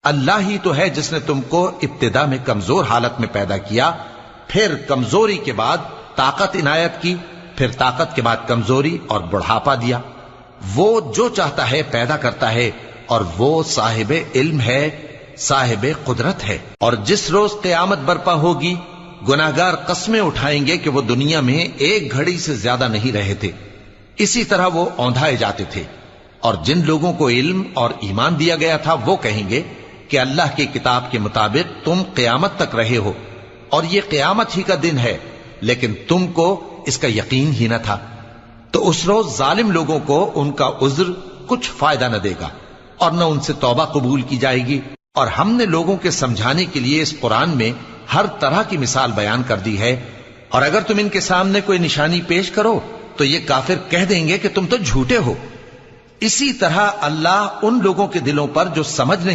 اللہ ہی تو ہے جس نے تم کو ابتدا میں کمزور حالت میں پیدا کیا، پھر کمزوری کے بعد طاقت عنایت کی، پھر طاقت کے بعد کمزوری اور بڑھاپا دیا۔ وہ جو چاہتا ہے پیدا کرتا ہے، اور وہ صاحب علم ہے، صاحب قدرت ہے۔ اور جس روز قیامت برپا ہوگی، گناہگار قسمیں اٹھائیں گے کہ وہ دنیا میں ایک گھڑی سے زیادہ نہیں رہے تھے، اسی طرح وہ اوندھائے جاتے تھے۔ اور جن لوگوں کو علم اور ایمان دیا گیا تھا وہ کہیں گے کہ اللہ کی کتاب کے مطابق تم قیامت تک رہے ہو، اور یہ قیامت ہی کا دن ہے، لیکن تم کو اس کا یقین ہی نہ تھا۔ تو اس روز ظالم لوگوں کو ان کا عذر کچھ فائدہ نہ دے گا، اور نہ ان سے توبہ قبول کی جائے گی۔ اور ہم نے لوگوں کے سمجھانے کے لیے اس قرآن میں ہر طرح کی مثال بیان کر دی ہے، اور اگر تم ان کے سامنے کوئی نشانی پیش کرو تو یہ کافر کہہ دیں گے کہ تم تو جھوٹے ہو۔ اسی طرح اللہ ان لوگوں کے دلوں پر جو سمجھ نہیں